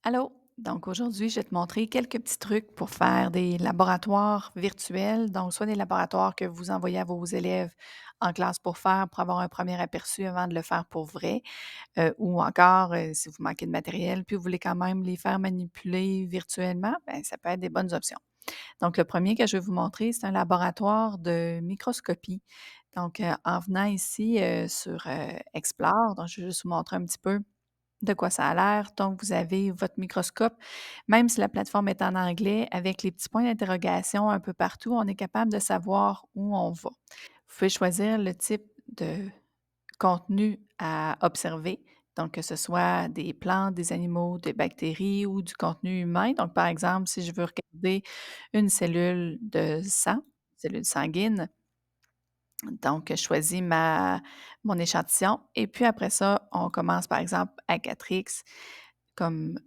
Allô? Donc aujourd'hui, je vais te montrer quelques petits trucs pour faire des laboratoires virtuels. Donc, soit des laboratoires que vous envoyez à vos élèves en classe pour faire, pour avoir un premier aperçu avant de le faire pour vrai, ou encore si vous manquez de matériel, puis vous voulez quand même les faire manipuler virtuellement, ben, ça peut être des bonnes options. Donc, le premier que je vais vous montrer, c'est un laboratoire de microscopie. Donc, en venant ici sur Explore, donc je vais juste vous montrer un petit peu de quoi ça a l'air. Donc, vous avez votre microscope. Même si la plateforme est en anglais, avec les petits points d'interrogation un peu partout, on est capable de savoir où on va. Vous pouvez choisir le type de contenu à observer. Donc, que ce soit des plantes, des animaux, des bactéries ou du contenu humain. Donc, par exemple, si je veux regarder une cellule de sang, cellule sanguine, donc, je choisis mon échantillon et puis après ça, on commence par exemple à 4X comme,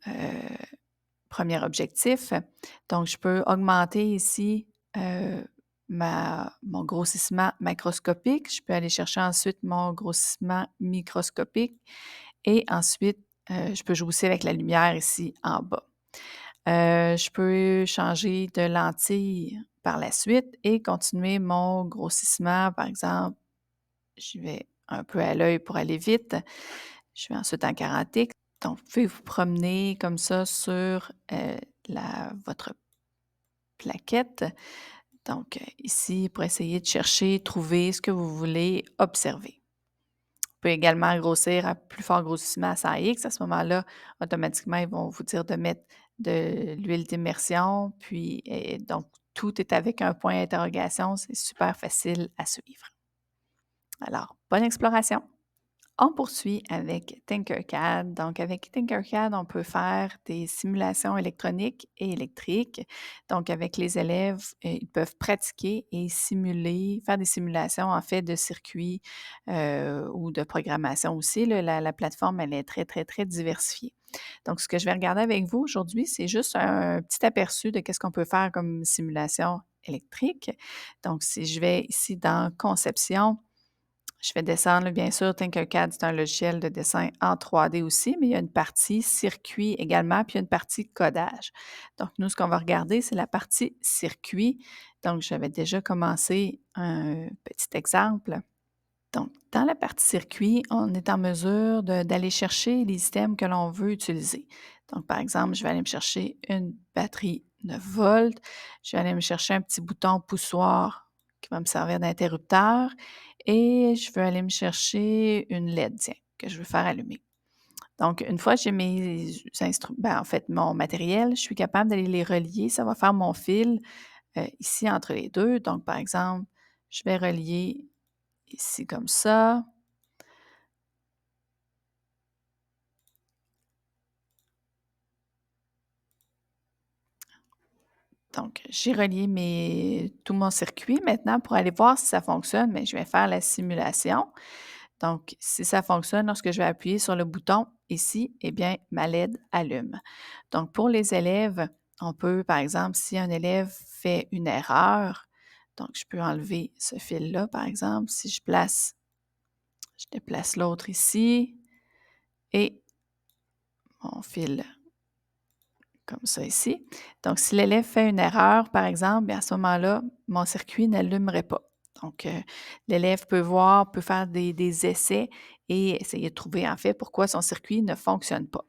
1 objectif. Donc, je peux augmenter ici, mon grossissement macroscopique. Je peux aller chercher ensuite mon grossissement microscopique et ensuite, je peux jouer aussi avec la lumière ici en bas. Je peux changer de lentille par la suite et continuer mon grossissement, par exemple je vais un peu à l'œil pour aller vite. Je vais ensuite en 40X. Donc, vous pouvez vous promener comme ça sur, votre plaquette. Donc, ici, pour essayer de chercher, trouver ce que vous voulez observer. Vous pouvez également grossir à plus fort grossissement à 100X. À ce moment-là, automatiquement, ils vont vous dire de mettre de l'huile d'immersion. Puis, donc, tout est avec un point d'interrogation. C'est super facile à suivre. Alors, bonne exploration! On poursuit avec Tinkercad. Donc, avec Tinkercad, on peut faire des simulations électroniques et électriques. Donc, avec les élèves, ils peuvent pratiquer et simuler, faire des simulations en fait de circuits ou de programmation aussi. Là. La plateforme, elle est très, très, très diversifiée. Donc, ce que je vais regarder avec vous aujourd'hui, c'est juste un petit aperçu de qu'est-ce qu'on peut faire comme simulation électrique. Donc, si je vais ici dans Conception, je vais descendre, bien sûr, Tinkercad, c'est un logiciel de dessin en 3D aussi, mais il y a une partie circuit également, puis il y a une partie codage. Donc, nous, ce qu'on va regarder, c'est la partie circuit. Donc, j'avais déjà commencé un petit exemple. Donc, dans la partie circuit, on est en mesure d'aller chercher les systèmes que l'on veut utiliser. Donc, par exemple, je vais aller me chercher une batterie 9 volts. Je vais aller me chercher un petit bouton poussoir qui va me servir d'interrupteur. Et je veux aller me chercher une LED, tiens, que je veux faire allumer. Donc, une fois que j'ai mes en fait, mon matériel, je suis capable d'aller les relier. Ça va faire mon fil ici entre les deux. Donc, par exemple, je vais relier ici comme ça. Donc, j'ai relié tout mon circuit maintenant pour aller voir si ça fonctionne, mais je vais faire la simulation. Donc, si ça fonctionne, lorsque je vais appuyer sur le bouton ici, eh bien, ma LED allume. Donc, pour les élèves, on peut, par exemple, si un élève fait une erreur, donc je peux enlever ce fil-là, par exemple, si je déplace l'autre ici et mon fil comme ça ici. Donc, si l'élève fait une erreur, par exemple, bien à ce moment-là, mon circuit n'allumerait pas. Donc, l'élève peut voir, peut faire des essais et essayer de trouver en fait pourquoi son circuit ne fonctionne pas.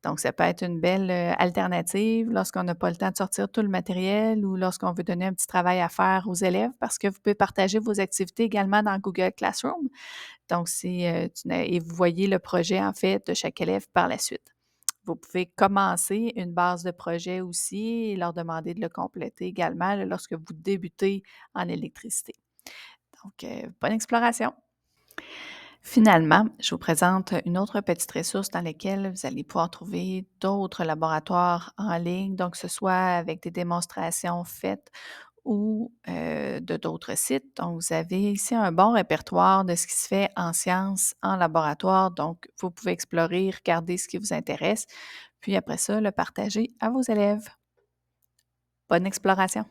Donc, ça peut être une belle alternative lorsqu'on n'a pas le temps de sortir tout le matériel ou lorsqu'on veut donner un petit travail à faire aux élèves parce que vous pouvez partager vos activités également dans Google Classroom. Donc, et vous voyez le projet en fait de chaque élève par la suite. Vous pouvez commencer une base de projet aussi et leur demander de le compléter également là, lorsque vous débutez en électricité. Donc, bonne exploration! Finalement, je vous présente une autre petite ressource dans laquelle vous allez pouvoir trouver d'autres laboratoires en ligne, donc que ce soit avec des démonstrations faites ou de d'autres sites. Donc, vous avez ici un bon répertoire de ce qui se fait en sciences, en laboratoire. Donc, vous pouvez explorer, regarder ce qui vous intéresse, puis après ça, le partager à vos élèves. Bonne exploration!